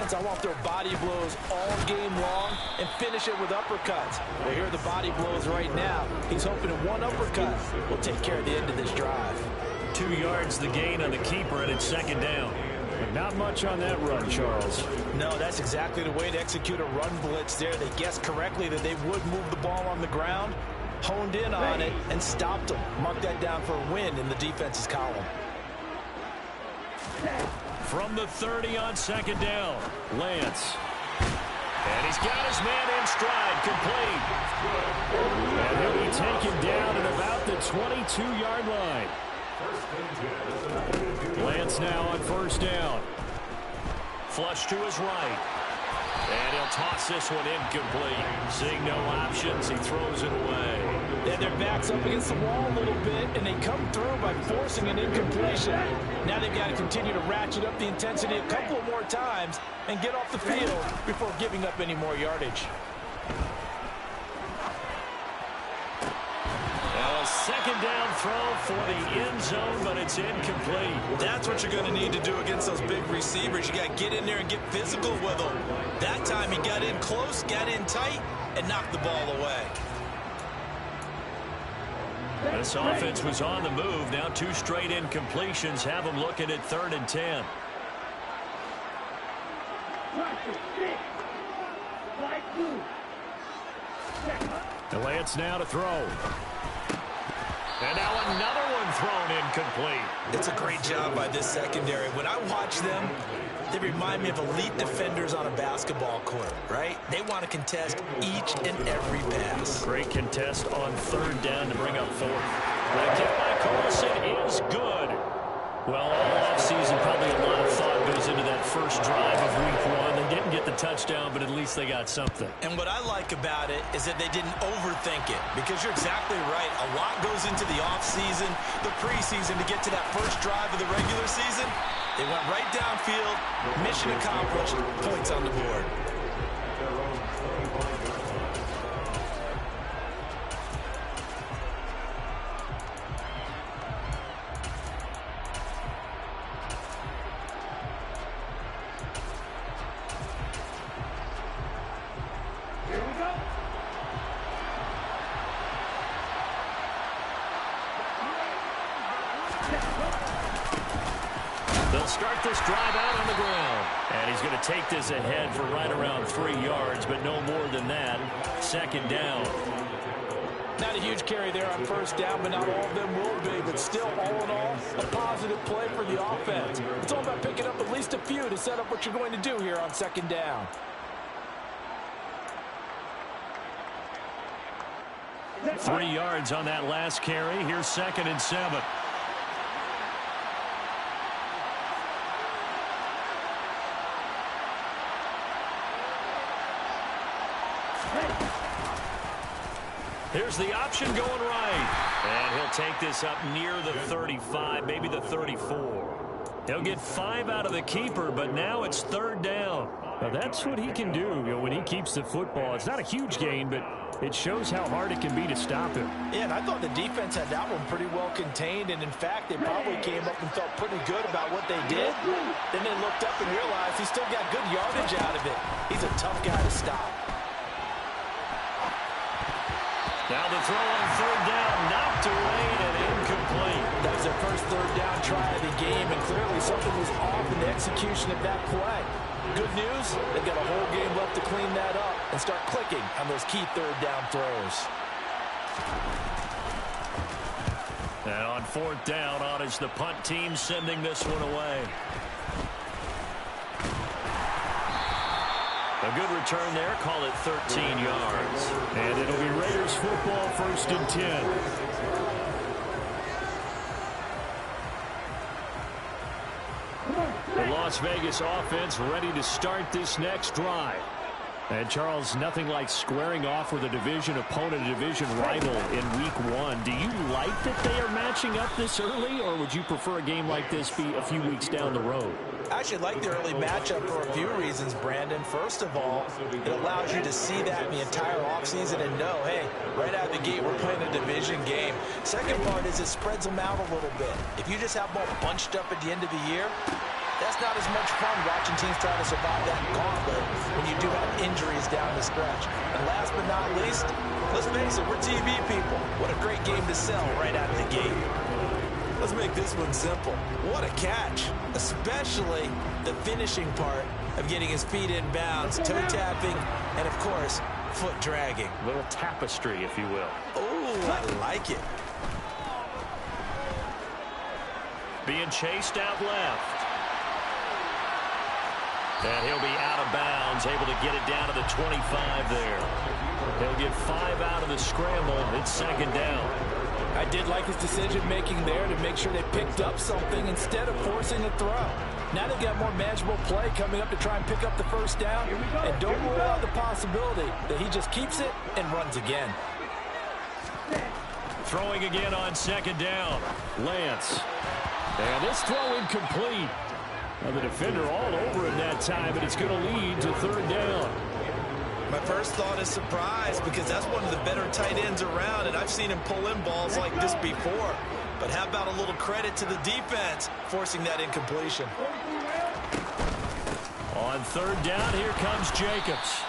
offense, I want their body blows all game long and finish it with uppercuts. Well, here are the body blows right now. He's hoping that one uppercut will take care of the end of this drive. 2 yards the gain on the keeper, and it's second down. But not much on that run, Charles. No, that's exactly the way to execute a run blitz there. They guessed correctly that they would move the ball on the ground, honed in on it, and stopped them. Mark that down for a win in the defense's column. From the 30 on second down, Lance. And he's got his man in stride, complete. And he'll be taken down at about the 22-yard line. Lance now on first down. Flush to his right. And he'll toss this one incomplete. Seeing no options, he throws it away. And their back's up against the wall a little bit, and they come through by forcing an incompletion. Now they've got to continue to ratchet up the intensity a couple of more times and get off the field before giving up any more yardage. Now a second down throw for the end zone, but it's incomplete. That's what you're going to need to do against those big receivers. You got to get in there and get physical with them. That time he got in close, got in tight, and knocked the ball away. This offense was on the move. Now 2 straight incompletions have them looking at 3rd and 10. The Lance now to throw. And now another one thrown incomplete. It's a great job by this secondary. When I watch them, they remind me of elite defenders on a basketball court, right? They want to contest each and every pass. Great contest on 3rd down to bring up 4th. The kick by Carlson is good. Well, all offseason, probably a lot of thought goes into that first drive of week 1. They didn't get the touchdown, but at least they got something. And what I like about it is that they didn't overthink it, because you're exactly right. A lot goes into the offseason, the preseason to get to that first drive of the regular season. They went right downfield, mission accomplished, points on the board. They'll start this drive out on the ground. And he's going to take this ahead for right around 3 yards, but no more than that. Second down. Not a huge carry there on first down, but not all of them will be. But still, all in all, a positive play for the offense. It's all about picking up at least a few to set up what you're going to do here on second down. Three yards on that last carry. Here's 2nd and 7. Here's the option going right. And he'll take this up near the 35, maybe the 34. He'll get 5 out of the keeper, but now it's 3rd down. Now that's what he can do, when he keeps the football. It's not a huge gain, but it shows how hard it can be to stop him. Yeah, and I thought the defense had that one pretty well contained, and in fact, they probably came up and felt pretty good about what they did. Then they looked up and realized he still got good yardage out of it. He's a tough guy to stop. Now the throw on 3rd down, knocked away and incomplete. That was their first 3rd down try of the game, and clearly something was off in the execution of that play. Good news, they've got a whole game left to clean that up and start clicking on those key 3rd down throws. And on 4th down, on is the punt team sending this one away. A good return there. Call it 13 yards. And it'll be Raiders football, 1st and 10. The Las Vegas offense ready to start this next drive. And, Charles, nothing like squaring off with a division opponent, a division rival in week 1. Do you like that they are matching up this early, or would you prefer a game like this be a few weeks down the road? I actually like the early matchup for a few reasons, Brandon. First of all, it allows you to see that in the entire offseason and know, hey, right out of the gate, we're playing a division game. Second part is it spreads them out a little bit. If you just have them all bunched up at the end of the year, That's not as much fun watching teams try to survive that gauntlet when you do have injuries down the stretch. And last but not least, let's face it, we're TV people. What a great game to sell right out of the gate. Let's make this one simple. What a catch, especially the finishing part of getting his feet in bounds, toe tapping, and of course, foot dragging. A little tapestry, if you will. Oh, I like it. Being chased out left. And he'll be out of bounds, able to get it down to the 25 there. He'll get 5 out of the scramble. It's second down. I did like his decision-making there to make sure they picked up something instead of forcing a throw. Now they've got more manageable play coming up to try and pick up the first down. And don't rule out the possibility that he just keeps it and runs again. Throwing again on second down. Lance. And this throw incomplete. Now the defender all over it that time, but it's going to lead to third down. My first thought is surprise because that's one of the better tight ends around, and I've seen him pull in balls like this before. But how about a little credit to the defense forcing that incompletion? On third down, here comes Jacobs.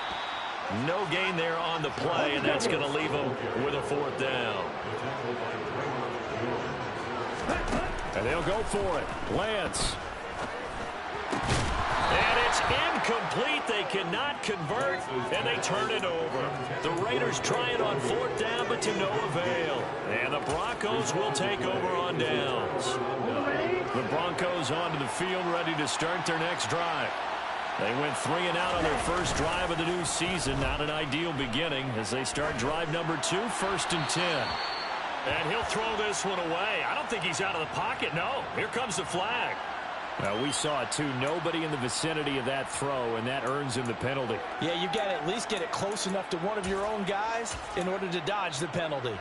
No gain there on the play, and that's going to leave him with a fourth down. And they'll go for it. Lance. And it's incomplete. They cannot convert, and they turn it over. The Raiders try it on fourth down, but to no avail. And the Broncos will take over on downs. The Broncos onto the field, ready to start their next drive. They went 3 and out on their first drive of the new season. Not an ideal beginning as they start drive number 2, 1st and 10. And he'll throw this one away. I don't think he's out of the pocket. No, here comes the flag. We saw it, too. Nobody in the vicinity of that throw, and that earns him the penalty. Yeah, you got to at least get it close enough to one of your own guys in order to dodge the penalty.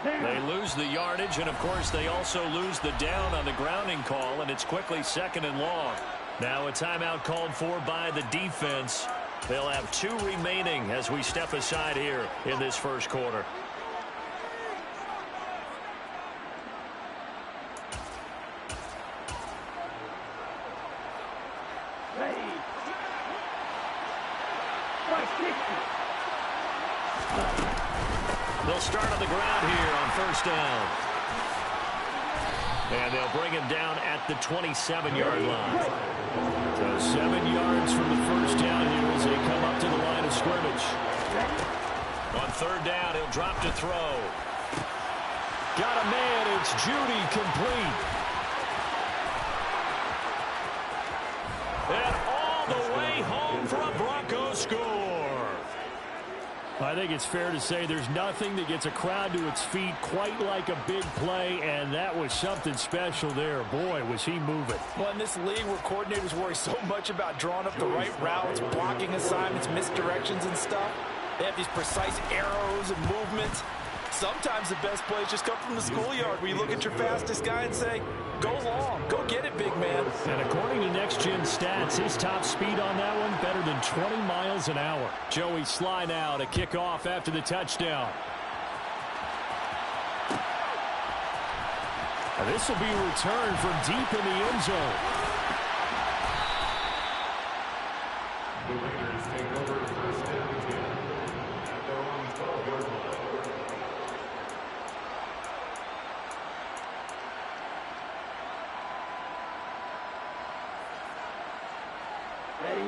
They lose the yardage, and, of course, they also lose the down on the grounding call, and it's quickly 2nd and long. Now a timeout called for by the defense. They'll have 2 remaining as we step aside here in this first quarter. They'll start on the ground here on first down. And they'll bring him down at the 27-yard line. So 7 yards from the first down here as they come up to the line of scrimmage. On third down, he'll drop to throw. Got a man. It's Judy, complete. And all the way home for a Broncos score. I think it's fair to say there's nothing that gets a crowd to its feet quite like a big play, and that was something special there. Boy, was he moving. Well, in this league where coordinators worry so much about drawing up the right routes, blocking assignments, misdirections and stuff, they have these precise arrows and movements. Sometimes the best plays just come from the schoolyard where you look at your fastest guy and say, go long, go get it, big man. And according to Next Gen Stats, his top speed on that one better than 20 miles an hour. Joey Sly now to kick off after the touchdown. And this will be a return from deep in the end zone.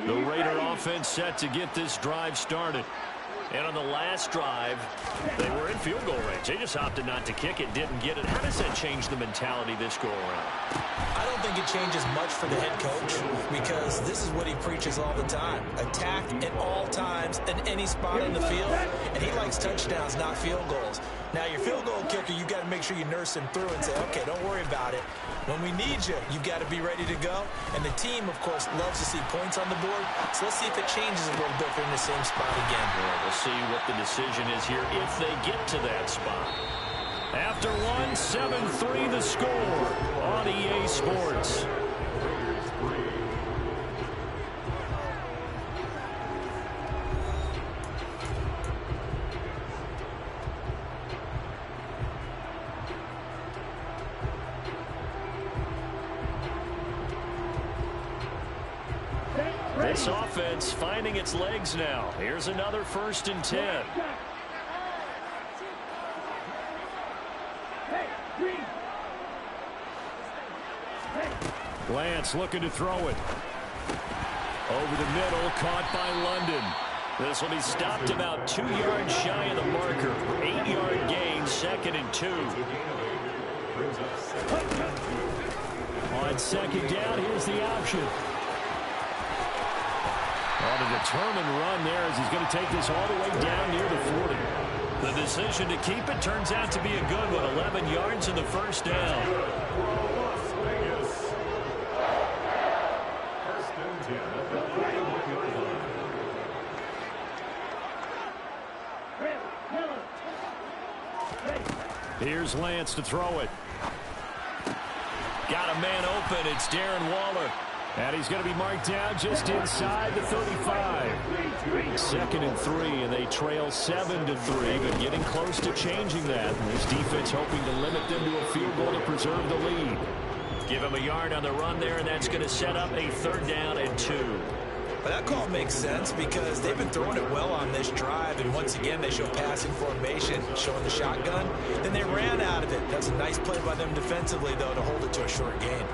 The Raider offense set to get this drive started. And on the last drive, they were in field goal range. They just opted not to kick it, didn't get it. How does that change the mentality this go around? I don't think it changes much for the head coach because this is what he preaches all the time. Attack at all times in any spot on the field. And he likes touchdowns, not field goals. Now, your field goal kicker, you got to make sure you nurse him through and say, okay, don't worry about it. When we need you, you got to be ready to go. And the team, of course, loves to see points on the board. So let's see if it changes a little bit if they're in the same spot again. Yeah, we'll see what the decision is here if they get to that spot. After one, 7-3 the score on EA Sports. This offense finding its legs now. Here's another 1st and 10. Lance looking to throw it. Over the middle, caught by London. This will be stopped about 2 yards shy of the marker. 8-yard gain, 2nd and 2. On 2nd down, here's the option. On a determined run there as he's going to take this all the way down near the 40. The decision to keep it turns out to be a good one. 11 yards in the 1st down. Here's Lance to throw it. Got a man open. It's Darren Waller. And he's going to be marked down just inside the 35. 2nd and 3, and they trail 7-3, but getting close to changing that. And this defense hoping to limit them to a field goal to preserve the lead. Give him a yard on the run there, and that's going to set up a 3rd down and 2. But that call makes sense because they've been throwing it well on this drive, and once again they show passing formation, showing the shotgun. Then they ran out of it. That's a nice play by them defensively, though, to hold it to a short gain.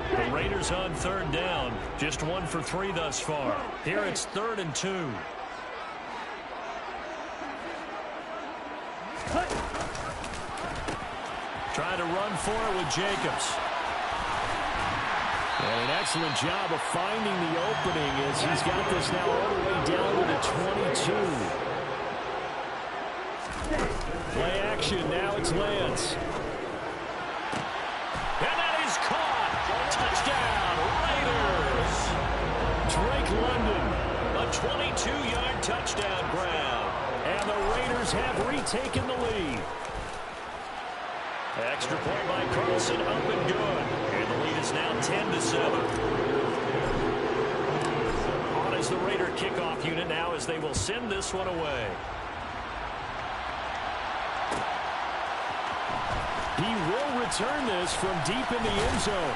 The Raiders on 3rd down, just 1 for 3 thus far. Here it's 3rd and 2. Trying to run for it with Jacobs. And an excellent job of finding the opening as he's got this now all the way down to the 22. Play action, now it's Lance. And that is caught. Touchdown, Raiders. Drake London, a 22-yard touchdown grab. And the Raiders have retaken the lead. Extra point by Carlson, up and good. And the lead is now 10-7. On is the Raider kickoff unit now as they will send this one away. He will return this from deep in the end zone.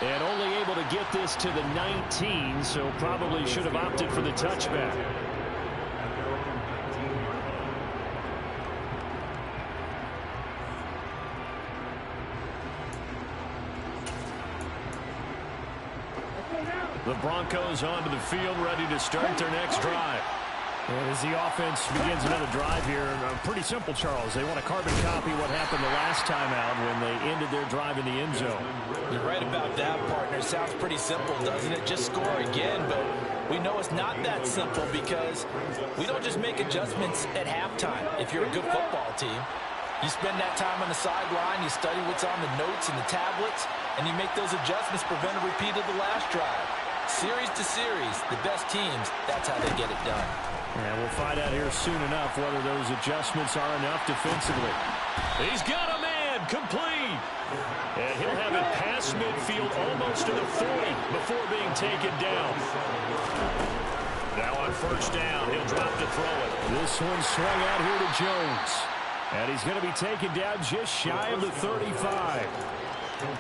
And only able to get this to the 19, so probably should have opted for the touchback. The Broncos onto the field, ready to start their next drive. And as the offense begins another drive here, pretty simple, Charles. They want to carbon copy what happened the last time out when they ended their drive in the end zone. You're right about that, partner. Sounds pretty simple, doesn't it? Just score again, but we know it's not that simple because we don't just make adjustments at halftime. If you're a good football team, you spend that time on the sideline, you study what's on the notes and the tablets, and you make those adjustments, prevent a repeat of the last drive. Series to series, the best teams, that's how they get it done. And we'll find out here soon enough whether those adjustments are enough defensively. He's got a man, complete. And he'll have it past midfield almost to the 40 before being taken down. Now on 1st down, he'll drop to throw it. This one swung out here to Jones. And he's going to be taken down just shy of the 35.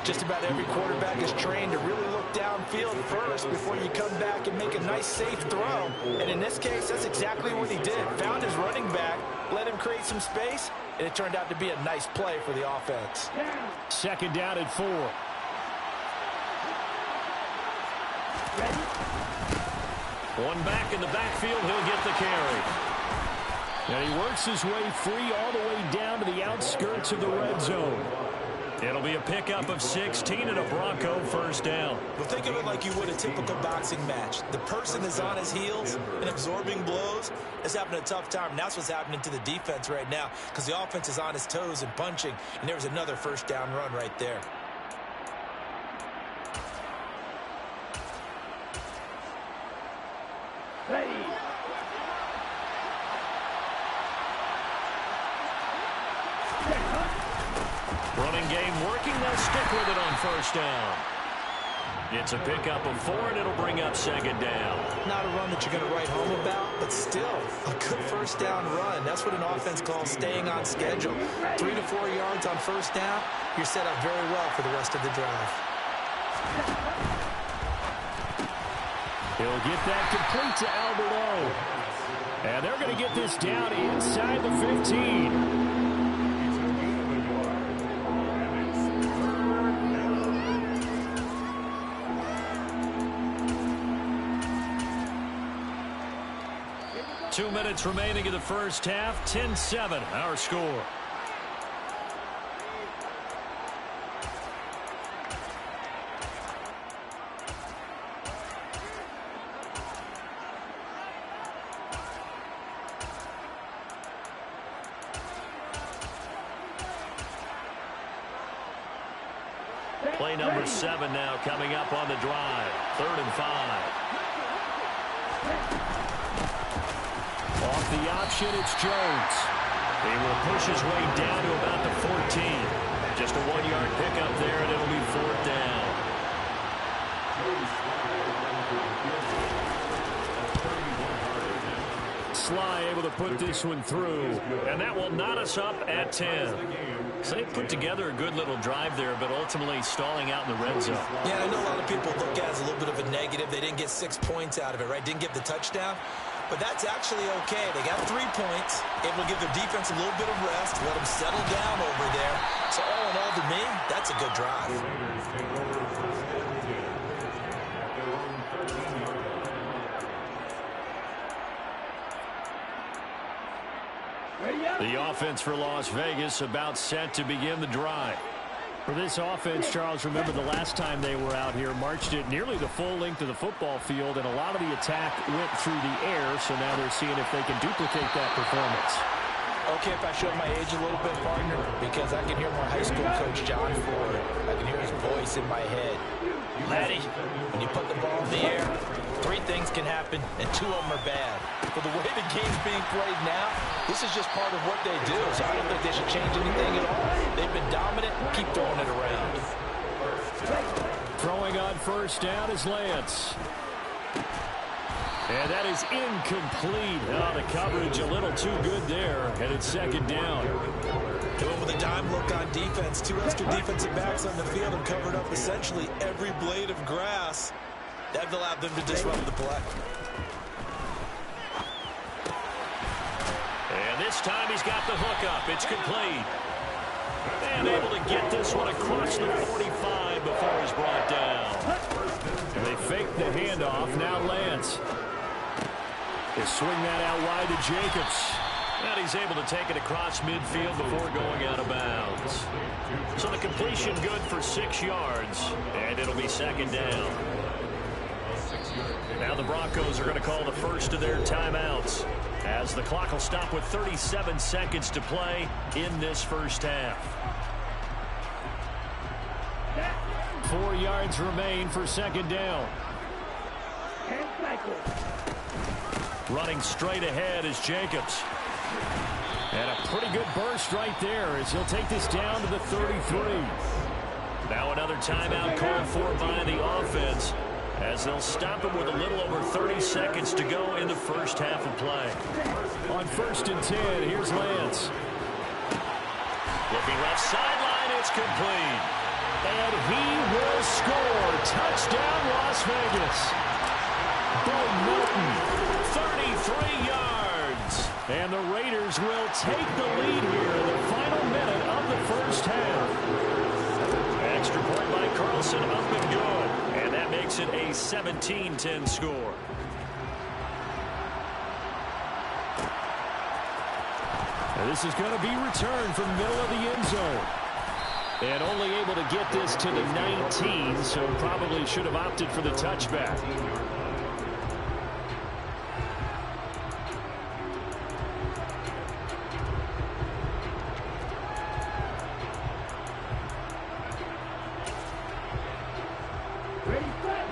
Just about every quarterback is trained to really look downfield first before you come back and make a nice, safe throw. And in this case, that's exactly what he did. Found his running back, let him create some space, and it turned out to be a nice play for the offense. 2nd down and 4. One back in the backfield, he'll get the carry. And he works his way free all the way down to the outskirts of the red zone. It'll be a pickup of 16 and a Bronco 1st down. Well, think of it like you would a typical boxing match. The person is on his heels and absorbing blows is having a tough time. And that's what's happening to the defense right now because the offense is on his toes and punching. And there's another 1st down run right there. Running game working, they'll stick with it on 1st down. It's a pickup of 4, and it'll bring up 2nd down. Not a run that you're going to write home about, but still a good 1st down run. That's what an offense calls staying on schedule. 3 to 4 yards on 1st down, you're set up very well for the rest of the drive. He'll get that complete to Alberto. And they're going to get this down inside the 15. 2 minutes remaining in the first half. 10-7, our score. Play number 7 now coming up on the drive. 3rd and 5. Off the option, it's Jones. He will push his way down to about the 14. Just a 1-yard pickup there, and it'll be 4th down. Sly able to put this one through, and that will knot us up at 10. So they put together a good little drive there, but ultimately stalling out in the red zone. Yeah, I know a lot of people look at it as a little bit of a negative. They didn't get 6 points out of it, right? Didn't get the touchdown. But that's actually okay. They got 3 points. Able to give their defense a little bit of rest, let them settle down over there. So all in all, to me, that's a good drive. The offense for Las Vegas about set to begin the drive. For this offense, Charles, remember the last time they were out here, marched it nearly the full length of the football field, and a lot of the attack went through the air, so now they're seeing if they can duplicate that performance. Okay, if I show my age a little bit, partner, because I can hear my high school coach, John Ford. I can hear his voice in my head. Laddie, when you put the ball in the air, 3 things can happen, and 2 of them are bad. But the way the game's being played now, this is just part of what they do, so I don't think they should change anything at all. They've been dominant. Keep throwing it around. Throwing on 1st down is Lance. And that is incomplete. Oh, the coverage a little too good there, and it's 2nd down. Going with a dime look on defense. 2 extra defensive backs on the field have covered up essentially every blade of grass. That allowed them to disrupt the play. And this time he's got the hook up. It's complete. And able to get this one across the 45 before he's brought down. And they fake the handoff. Now Lance. They swing that out wide to Jacobs. And he's able to take it across midfield before going out of bounds. So the completion good for 6 yards. And it'll be 2nd down. Now the Broncos are going to call the first of their timeouts, as the clock will stop with 37 seconds to play in this first half. 4 yards remain for 2nd down. Running straight ahead is Jacobs. And a pretty good burst right there as he'll take this down to the 33. Now another timeout called for by the offense, as they'll stop him with a little over 30 seconds to go in the first half of play. On 1st and 10, here's Lance. Looking left sideline, it's complete. And he will score. Touchdown, Las Vegas. Bo Melton, 33 yards. And the Raiders will take the lead here in the final minute of the first half. Extra point by Carlson, up and good. And that makes it a 17-10 score. And this is going to be returned from the middle of the end zone. And only able to get this to the 19, so probably should have opted for the touchback.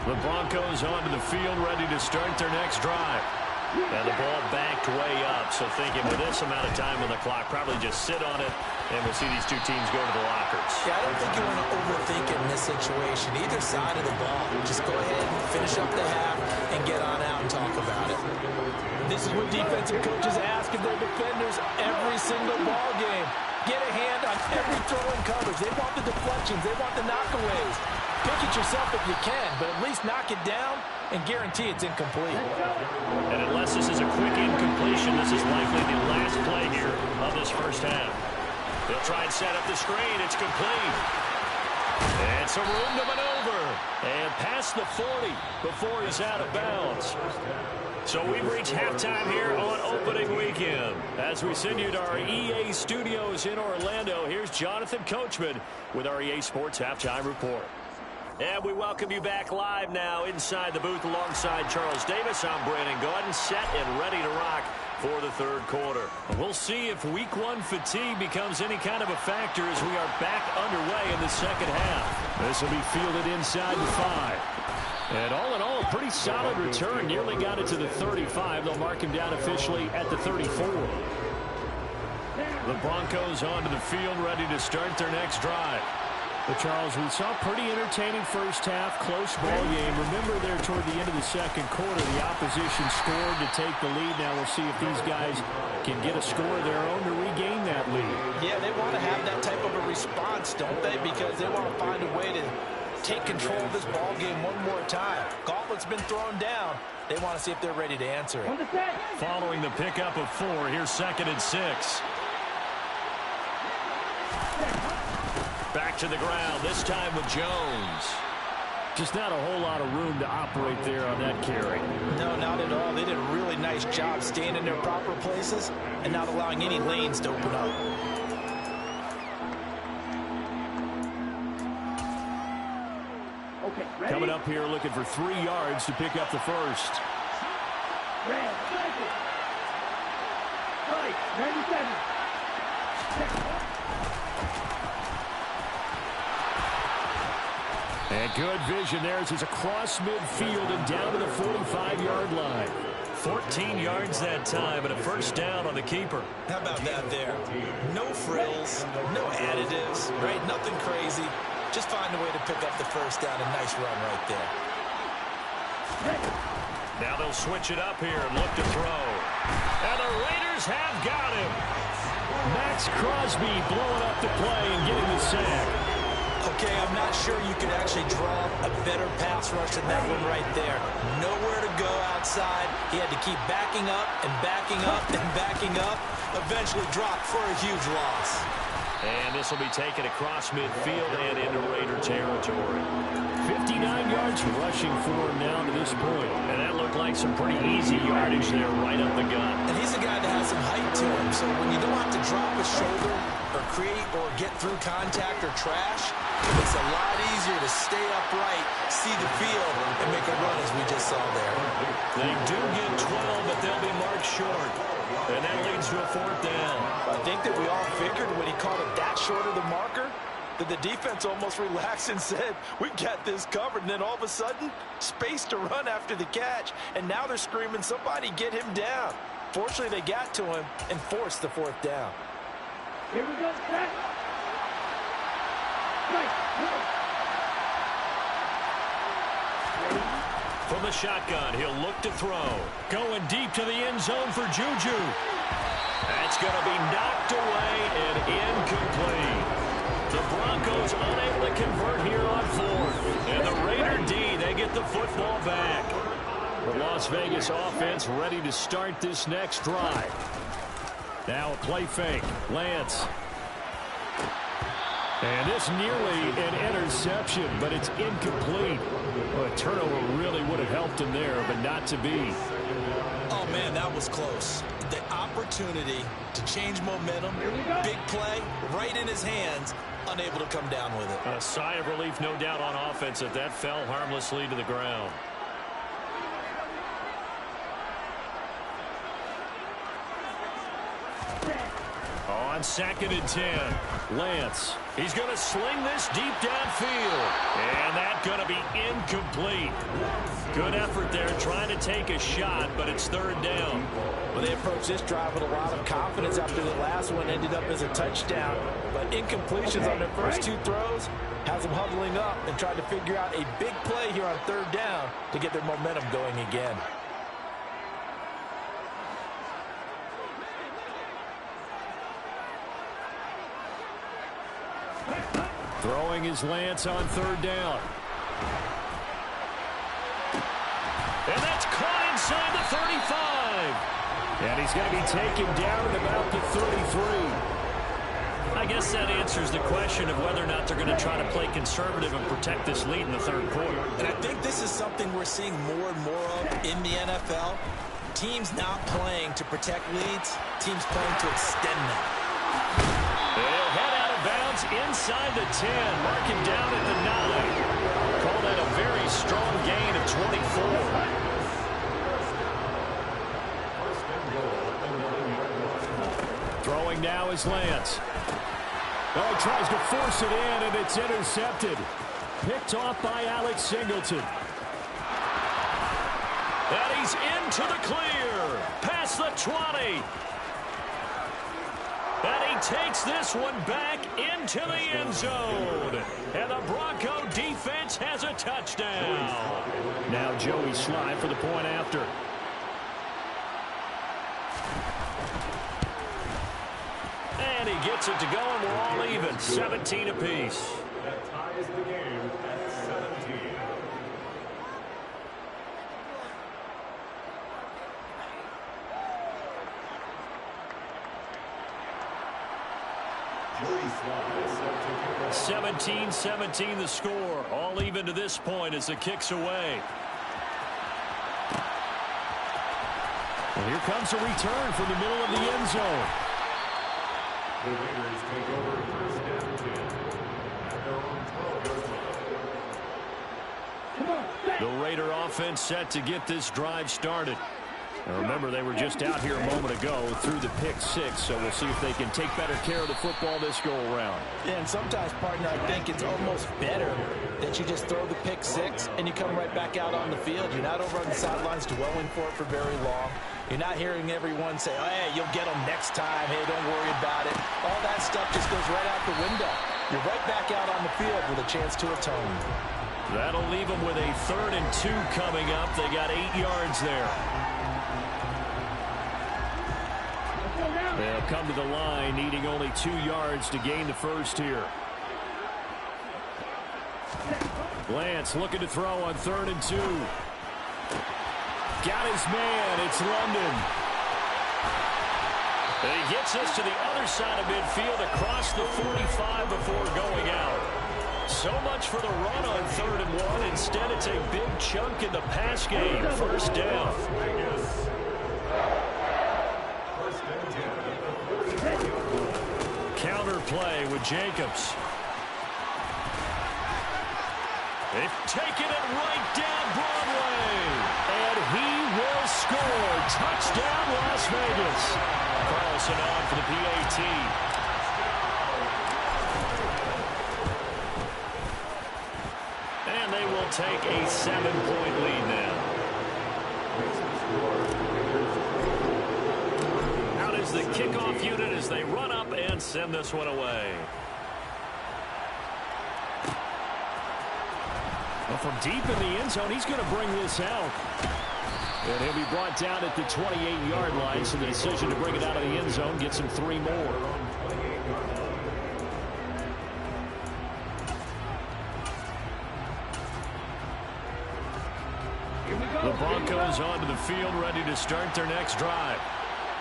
The Broncos onto the field, ready to start their next drive. And the ball backed way up, so thinking with this amount of time on the clock, probably just sit on it, and we'll see these 2 teams go to the lockers. Yeah, I don't think you want to overthink it in this situation. Either side of the ball. Just go ahead and finish up the half and get on out and talk about it. This is what defensive coaches ask of their defenders every single ball game. Get a hand on every throw and coverage. They want the deflections. They want the knockaways. Pick it yourself if you can, but at least knock it down and guarantee it's incomplete. And unless this is a quick incompletion, this is likely the last play here of this first half. They'll try and set up the screen. It's complete. And some room to maneuver. And past the 40 before he's out of bounds. So we've reached halftime here on opening weekend. As we send you to our EA studios in Orlando, here's Jonathan Coachman with our EA Sports Halftime Report. And we welcome you back live now inside the booth alongside Charles Davis. I'm Brandon Gaudin, set and ready to rock for the third quarter. We'll see if Week 1 fatigue becomes any kind of a factor as we are back underway in the second half. This will be fielded inside the 5. And all in all, a pretty solid return. Nearly got it to the 35. They'll mark him down officially at the 34. The Broncos onto the field, ready to start their next drive. But Charles, we saw a pretty entertaining first half, close ball game. Remember there toward the end of the second quarter, the opposition scored to take the lead. Now we'll see if these guys can get a score of their own to regain that lead. Yeah, they want to have that type of a response, don't they? Because they want to find a way to take control of this ball game one more time. Gauntlet's been thrown down. They want to see if they're ready to answer it. Following the pickup of 4, here's 2nd and 6. Back to the ground, this time with Jones. Just not a whole lot of room to operate there on that carry. No, not at all. They did a really nice job staying in their proper places and not allowing any lanes to open up. Okay, ready? Coming up here looking for 3 yards to pick up the first. Red, second. Right, 97. And good vision there as he's across midfield and down to the 45-yard line. 14 yards that time and a first down on the keeper. How about that there? No frills, no additives, right? Nothing crazy. Just find a way to pick up the first down. A nice run right there. Now they'll switch it up here and look to throw. And the Raiders have got him. Max Crosby blowing up the play and getting the sack. Okay, I'm not sure you could actually draw a better pass rush than that one right there. Nowhere to go outside. He had to keep backing up and backing up and backing up. Eventually dropped for a huge loss. And this will be taken across midfield and into Raider territory. 59 yards rushing for him now to this point. And that looked like some pretty easy yardage there right up the gut. And he's a guy that has some height to him. So when you don't have to drop a shoulder or create or get through contact or trash, it's a lot easier to stay upright, see the field, and make a run as we just saw there. They do get 12, but they'll be marked short. And that leads to a 4th down. I think that we all figured when he caught it that short of the marker that the defense almost relaxed and said, we got this covered. And then all of a sudden, space to run after the catch. And now they're screaming, somebody get him down. Fortunately, they got to him and forced the 4th down. Here we go, set. Right, From the shotgun, he'll look to throw. Going deep to the end zone for Juju. That's going to be knocked away and incomplete. The Broncos unable to convert here on 4th. And the Raider D, they get the football back. The Las Vegas offense ready to start this next drive. Now a play fake. Lance. And this nearly an interception, but it's incomplete. Well, a turnover really would have helped him there, but not to be. Oh, man, that was close. The opportunity to change momentum, big play, right in his hands, unable to come down with it. A sigh of relief, no doubt, on offense that fell harmlessly to the ground. On 2nd and 10, Lance. He's going to sling this deep downfield. And that's going to be incomplete. Good effort there trying to take a shot, but it's 3rd down. Well, they approached this drive with a lot of confidence after the last one ended up as a touchdown. But incompletions on their first 2 throws has them huddling up and trying to figure out a big play here on 3rd down to get their momentum going again. Throwing his Lance on 3rd down. And that's caught inside the 35. And he's going to be taken down at about the 33. I guess that answers the question of whether or not they're going to try to play conservative and protect this lead in the third quarter. And I think this is something we're seeing more and more of in the NFL. Teams not playing to protect leads, teams playing to extend them. They'll head out of bounds inside the 10, marking down at the 9. Call that a very strong gain of 24. Throwing now is Lance. Oh, he tries to force it in, and it's intercepted. Picked off by Alex Singleton. And he's into the clear. Past the 20. And he takes this one back into the end zone. And the Bronco defense has a touchdown. Now Joey Slye for the point after. And he gets it to go, and we're all even. 17 apiece. That ties the game at 17. Joey Slye set to kick off. 17-17 the score. All even to this point as the kick's away. And here comes a return from the middle of the end zone. The Raiders take over first down 10 at their own 12-yard line. The Raider offense set to get this drive started. And remember, they were just out here a moment ago through the pick 6, so we'll see if they can take better care of the football this go-around. Yeah, and sometimes, partner, I think it's almost better that you just throw the pick 6 and you come right back out on the field. You're not over on the sidelines dwelling for it for very long. You're not hearing everyone say, oh, hey, you'll get them next time. Hey, don't worry about it. All that stuff just goes right out the window. You're right back out on the field with a chance to atone. That'll leave them with a 3rd and 2 coming up. They got 8 yards there. They'll come to the line, needing only 2 yards to gain the first here. Lance looking to throw on 3rd and 2. Got his man. It's London. And he gets us to the other side of midfield across the 45 before going out. So much for the run on 3rd and 1. Instead, it's a big chunk in the pass game. First down. Counter play with Jacobs. They've taken it right down Broadway. And he will score. Touchdown, Las Vegas. Carlson on for the PAT. And they will take a 7-point lead now. Out is the kickoff unit as they run up and send this one away. Well, from deep in the end zone, he's going to bring this out. And he'll be brought down at the 28-yard line, so the decision to bring it out of the end zone gets him 3 more. The Broncos onto the field, ready to start their next drive.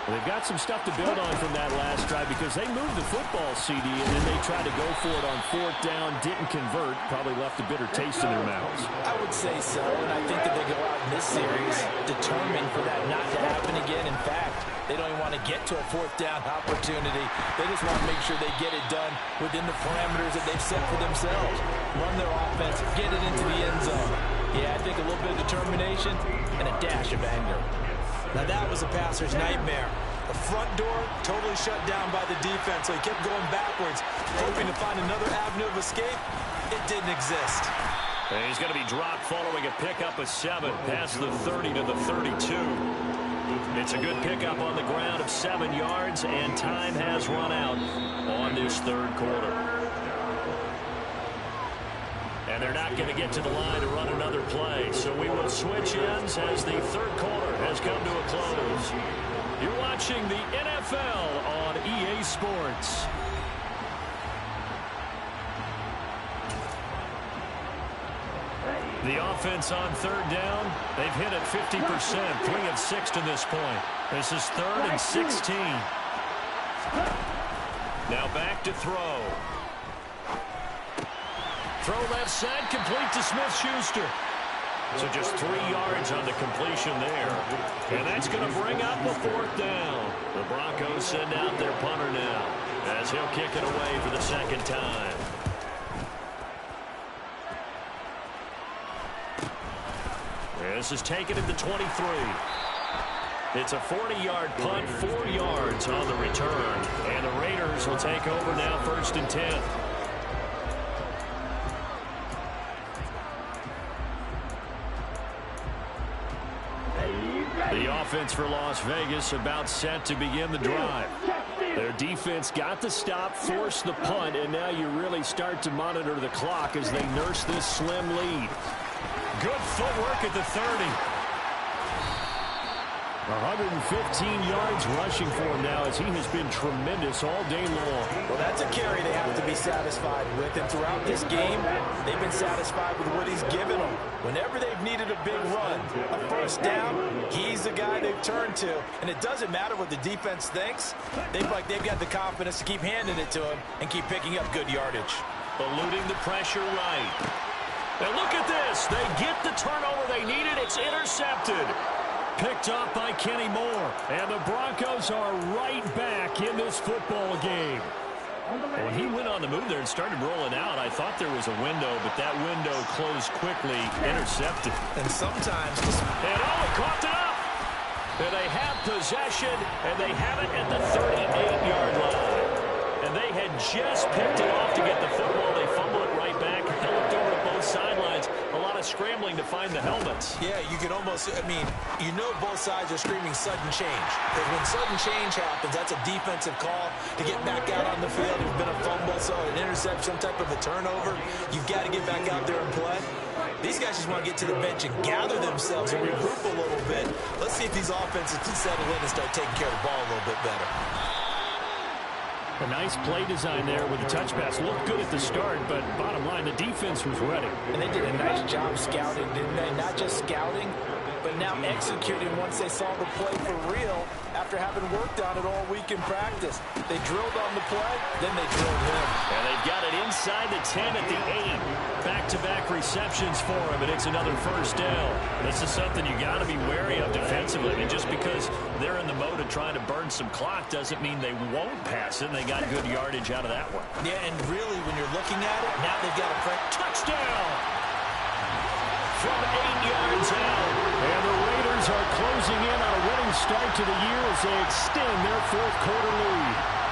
Well, they've got some stuff to build on from that last drive because they moved the football, CD, and then they tried to go for it on 4th down, didn't convert, probably left a bitter taste in their mouths. I would say so, and I think that they go out in this series determined for that not to happen again. In fact, they don't even want to get to a 4th down opportunity. They just want to make sure they get it done within the parameters that they've set for themselves. Run their offense, get it into the end zone. Yeah, I think a little bit of determination and a dash of anger. Now that was a passer's nightmare. The front door totally shut down by the defense, so he kept going backwards, hoping to find another avenue of escape. It didn't exist. And he's going to be dropped following a pickup of 7 past the 30 to the 32. It's a good pickup on the ground of 7 yards, and time has run out on this 3rd quarter. And they're not going to get to the line to run another play. So we will switch ends as the 3rd quarter has come to a close. You're watching the NFL on EA Sports. The offense on third down, they've hit it 50%, 3 of 6 to this point. This is 3rd and 16. Now back to throw. Throw left side, complete to Smith-Schuster. So just 3 yards on the completion there. And that's going to bring up a 4th down. The Broncos send out their punter now, as he'll kick it away for the 2nd time. This is taken at the 23. It's a 40-yard punt, 4 yards on the return. And the Raiders will take over now, 1st and 10. The offense for Las Vegas about set to begin the drive. Their defense got the stop, forced the punt, and now you really start to monitor the clock as they nurse this slim lead. Good footwork at the 30. 115 yards rushing for him now as he has been tremendous all day long. Well, that's a carry they have to be satisfied with. And throughout this game, they've been satisfied with what he's given them. Whenever they've needed a big run, a 1st down, he's the guy they've turned to. And it doesn't matter what the defense thinks. They've got the confidence to keep handing it to him and keep picking up good yardage. Eluding the pressure right. And look at this. They get the turnover they needed. It's intercepted. Picked up by Kenny Moore. And the Broncos are right back in this football game. When he went on the move there and started rolling out, I thought there was a window, but that window closed quickly, intercepted. And sometimes... And he caught it up. And they have possession, and they have it at the 38-yard line. And they had just picked it off to get the football. They fumbled it right back. They looked over at both sidelines. A lot of scrambling to find the helmets. Yeah, you can almost, you know both sides are screaming sudden change. Because when sudden change happens, that's a defensive call to get back out on the field. There's been a fumble, so an interception, some type of a turnover. You've got to get back out there and play. These guys just want to get to the bench and gather themselves and regroup a little bit. Let's see if these offenses can settle in and start taking care of the ball a little bit better. A nice play design there with the touch pass. Looked good at the start, but bottom line, the defense was ready. And they did a nice job scouting, didn't they? Not just scouting, but now executing once they saw the play for real after having worked on it all week in practice. They drilled on the play, then they drilled him. And they've got it inside the 10 at the 8. Back-to-back receptions for him, and it's another 1st down. This is something you got to be wary of defensively. I mean, just because they're in the mode of trying to burn some clock doesn't mean they won't pass it. And they got good yardage out of that one. Yeah, and really, when you're looking at it, now they've got a touchdown from 8 yards out. And the Raiders are closing in on a winning start to the year as they extend their 4th quarter lead.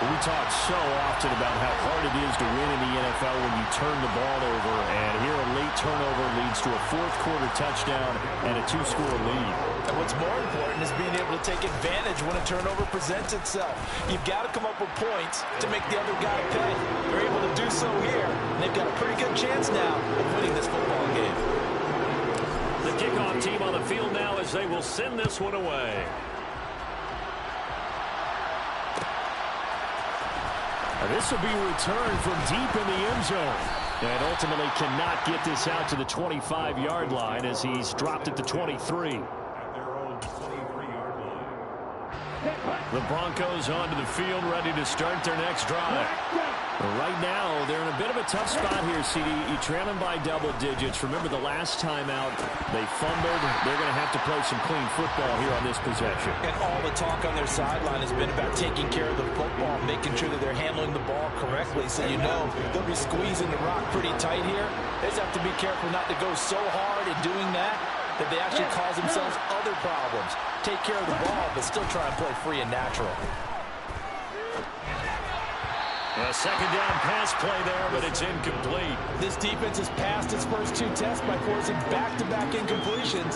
We talk so often about how hard it is to win in the NFL when you turn the ball over, and here a late turnover leads to a 4th quarter touchdown and a 2-score lead. And what's more important is being able to take advantage when a turnover presents itself. You've got to come up with points to make the other guy pay. They're able to do so here, and they've got a pretty good chance now of winning this football game. The kickoff team on the field now as they will send this one away. This will be returned from deep in the end zone. And ultimately cannot get this out to the 25-yard line as he's dropped at the 23. At their own 23-yard line. The Broncos onto the field, ready to start their next drive. Right now, they're in a bit of a tough spot here, CD. You trail them by double digits. Remember the last time out, they fumbled. They're going to have to play some clean football here on this possession. And all the talk on their sideline has been about taking care of the football, making sure that they're handling the ball correctly. So you know they'll be squeezing the rock pretty tight here. They just have to be careful not to go so hard in doing that they actually cause themselves other problems. Take care of the ball, but still try and play free and natural. A 2nd down pass play there, but it's incomplete. This defense has passed its first 2 tests by forcing back-to-back incompletions.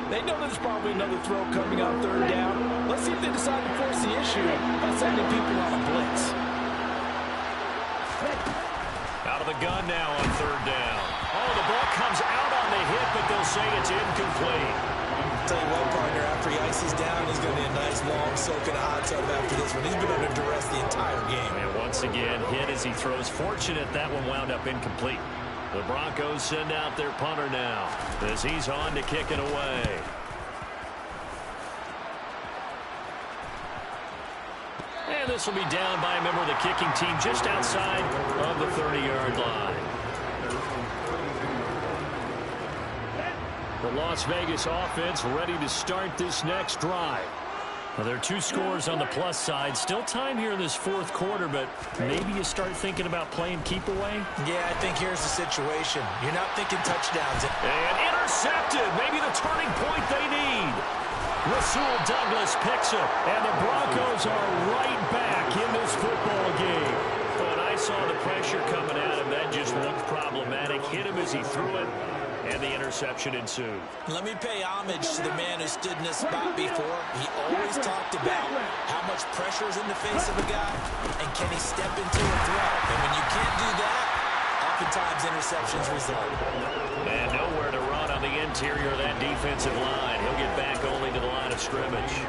They know there's probably another throw coming on 3rd down. Let's see if they decide to force the issue by sending people on a blitz. Out of the gun now on 3rd down. Oh, the ball comes out on the hit, but they'll say it's incomplete. Tell you what, partner, after he ices down, he's going to be a nice, long, soaking hot tub after this one. He's been under duress the entire game. And once again, hit as he throws. Fortunate that one wound up incomplete. The Broncos send out their punter now as he's on to kick it away. And this will be down by a member of the kicking team just outside of the 30-yard line. The Las Vegas offense ready to start this next drive. Well, there are 2 scores on the plus side. Still time here in this 4th quarter, but maybe you start thinking about playing keep away? Yeah, I think here's the situation. You're not thinking touchdowns. And intercepted. Maybe the turning point they need. Rasul Douglas picks it, and the Broncos are right back in this football game. When I saw the pressure coming at him, that just looked problematic. Hit him as he threw it. And the interception ensued. Let me pay homage to the man who stood in this spot before. He always talked about how much pressure is in the face of a guy, and can he step into a throw. And when you can't do that, oftentimes interceptions result. And nowhere to run on the interior of that defensive line. He'll get back only to the line of scrimmage.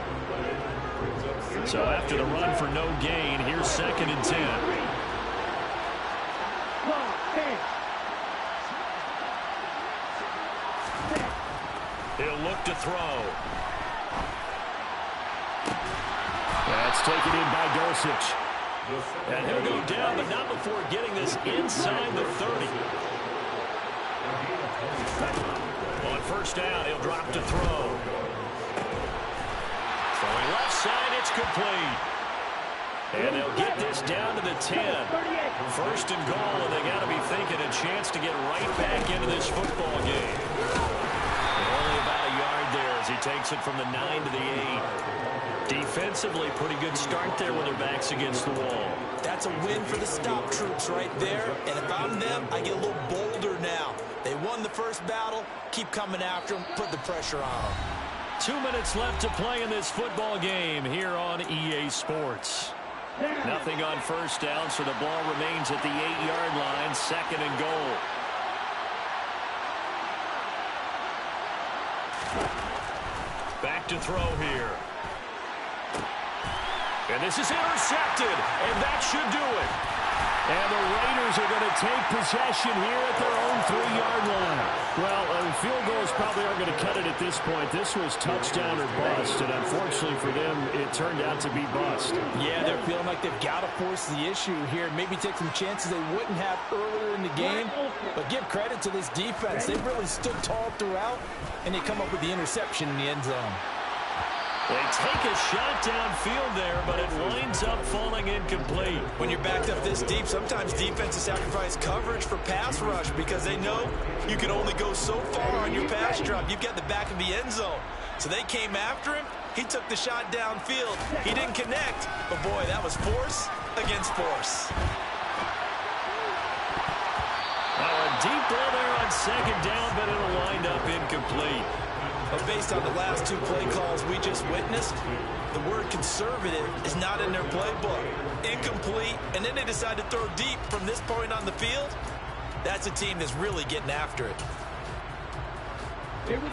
So after the run for no gain, here's 2nd and 10. He'll look to throw. That's taken in by Dulcich. And he'll go down, but not before getting this inside the 30. On 1st down, he'll drop to throw. Throwing left side, it's complete. And they'll get this down to the 10. 1st and goal, and they got to be thinking a chance to get right back into this football game. Only about a yard there as he takes it from the 9 to the 8. Defensively, pretty good start there when their back's against the wall. That's a win for the stop troops right there. And if I'm them, I get a little bolder now. They won the first battle. Keep coming after them. Put the pressure on them. 2 minutes left to play in this football game here on EA Sports. Nothing on 1st down, so the ball remains at the 8-yard line. 2nd and goal. Back to throw here. And this is intercepted, and that should do it. And the Raiders are going to take possession here at their own 3-yard line. Well, field goals probably aren't going to cut it at this point. This was touchdown or bust, and unfortunately for them, it turned out to be bust. Yeah, they're feeling like they've got to force the issue here. Maybe take some chances they wouldn't have earlier in the game. But give credit to this defense. They've really stood tall throughout, and they come up with the interception in the end zone. They take a shot downfield there, but it winds up falling incomplete. When you're backed up this deep, sometimes defenses sacrifice coverage for pass rush because they know you can only go so far on your pass drop. You've got the back of the end zone. So they came after him. He took the shot downfield. He didn't connect, but boy, that was force against force. Now a deep ball there on 2nd down, but it'll wind up incomplete. But based on the last 2 play calls we just witnessed, the word conservative is not in their playbook. Incomplete, and then they decide to throw deep from this point on the field. That's a team that's really getting after it.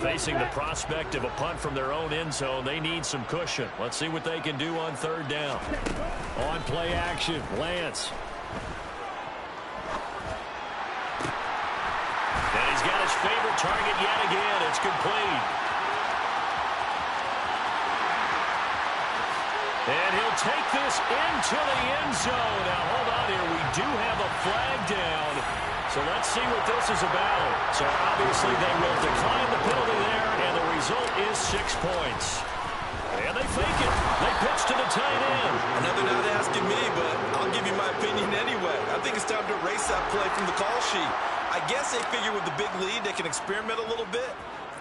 Facing the prospect of a punt from their own end zone, they need some cushion. Let's see what they can do on 3rd down. On play action, Lance. And he's got his favorite target yet again. It's complete. And he'll take this into the end zone. Now, hold on here. We do have a flag down. So let's see what this is about. So obviously they will decline the penalty there, and the result is 6 points. And they fake it. They pitch to the tight end. Another not asking me, but I'll give you my opinion anyway. I think it's time to erase that play from the call sheet. I guess they figure with the big lead they can experiment a little bit.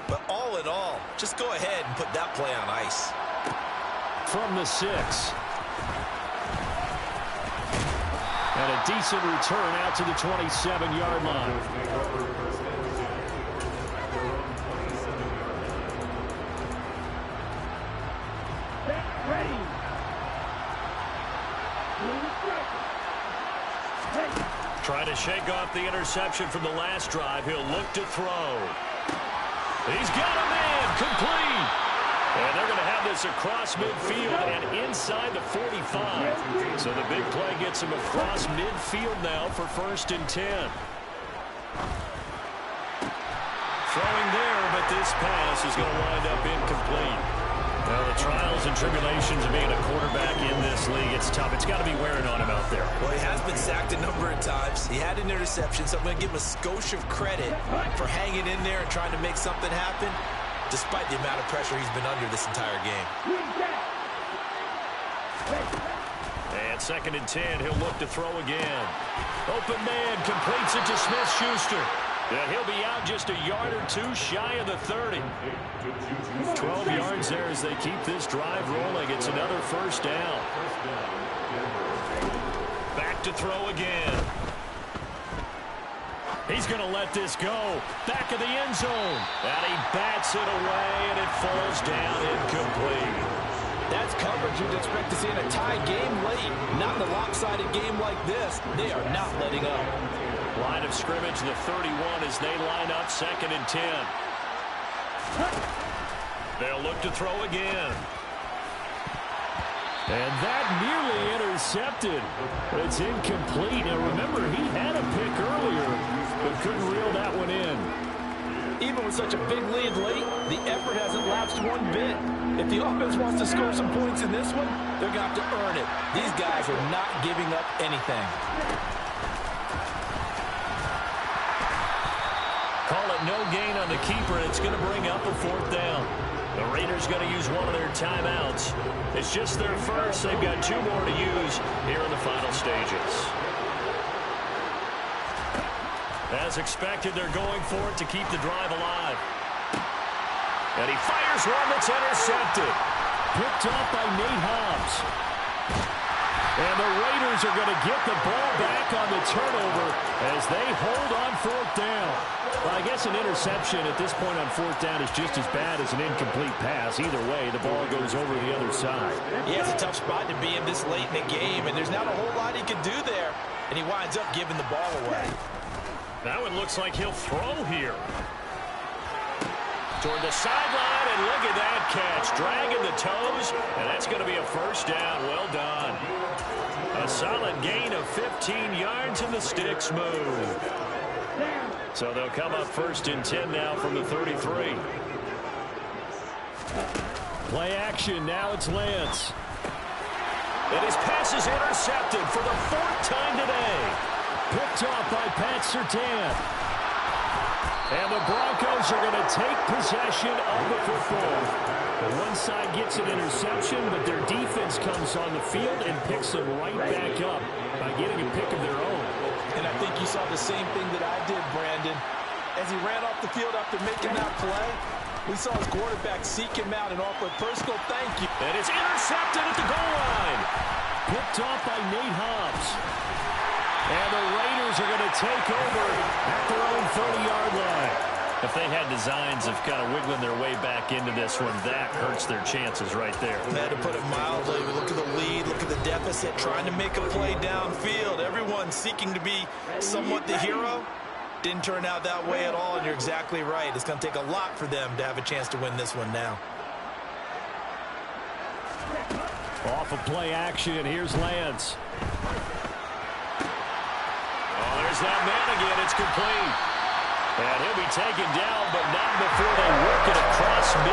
But all in all, just go ahead and put that play on ice. From the 6. And a decent return out to the 27-yard line. Trying to shake off the interception from the last drive. He'll look to throw. He's got a man. Complete. And they're going to have this across midfield and inside the 45. So the big play gets him across midfield now for 1st and 10. Throwing there, but this pass is going to wind up incomplete. Well, the trials and tribulations of being a quarterback in this league, it's tough. It's got to be wearing on him out there. Well, he has been sacked a number of times. He had an interception, so I'm going to give him a skosh of credit for hanging in there and trying to make something happen, despite the amount of pressure he's been under this entire game. And 2nd and 10, he'll look to throw again. Open man, completes it to Smith-Schuster. Yeah, he'll be out just a yard or two shy of the 30. 12 yards there as they keep this drive rolling. It's another first down. Back to throw again. He's going to let this go. Back of the end zone. And he bats it away, and it falls down incomplete. That's coverage you'd expect to see in a tie game late. Not in a lopsided game like this. They are not letting up. Line of scrimmage, the 31 as they line up 2nd and 10. They'll look to throw again. And that nearly intercepted. It's incomplete. Now remember, he had a pick earlier, but couldn't reel that one in. Even with such a big lead late, the effort hasn't lapsed one bit. If the offense wants to score some points in this one, they're going to have to earn it. These guys are not giving up anything. Call it no gain on the keeper, and it's going to bring up a 4th down. The Raiders going to use one of their timeouts. It's just their first. They've got 2 more to use here in the final stages. As expected, they're going for it to keep the drive alive. And he fires one that's intercepted. Picked off by Nate Hobbs. And the Raiders are going to get the ball back on the turnover as they hold on 4th down. Well, I guess an interception at this point on 4th down is just as bad as an incomplete pass. Either way, the ball goes over the other side. Yeah, it's a tough spot to be in this late in the game, and there's not a whole lot he can do there. And he winds up giving the ball away. That one looks like he'll throw here. Toward the sideline, and look at that catch. Dragging the toes, and that's going to be a first down. Well done. A solid gain of 15 yards, and the sticks move. So they'll come up 1st and 10 now from the 33. Play action. Now it's Lance. And his pass is intercepted for the 4th time today. Picked off by Pat Surtain. And the Broncos are going to take possession of the football. One side gets an interception, but their defense comes on the field and picks them right back up by getting a pick of their own. And I think you saw the same thing that I did, Brandon. As he ran off the field after making that play, we saw his quarterback seek him out and offer a personal thank you. And it's intercepted at the goal line. Picked off by Nate Hobbs. And the Raiders are going to take over at their own 30-yard line. If they had designs of kind of wiggling their way back into this one, that hurts their chances right there. To put it mildly, look at the lead, look at the deficit, trying to make a play downfield. Everyone seeking to be somewhat the hero. Didn't turn out that way at all, and you're exactly right. It's going to take a lot for them to have a chance to win this one now. Off of play action, here's Lance. Oh, there's that man again. It's complete. And he'll be taken down, but not before they work it across midfield.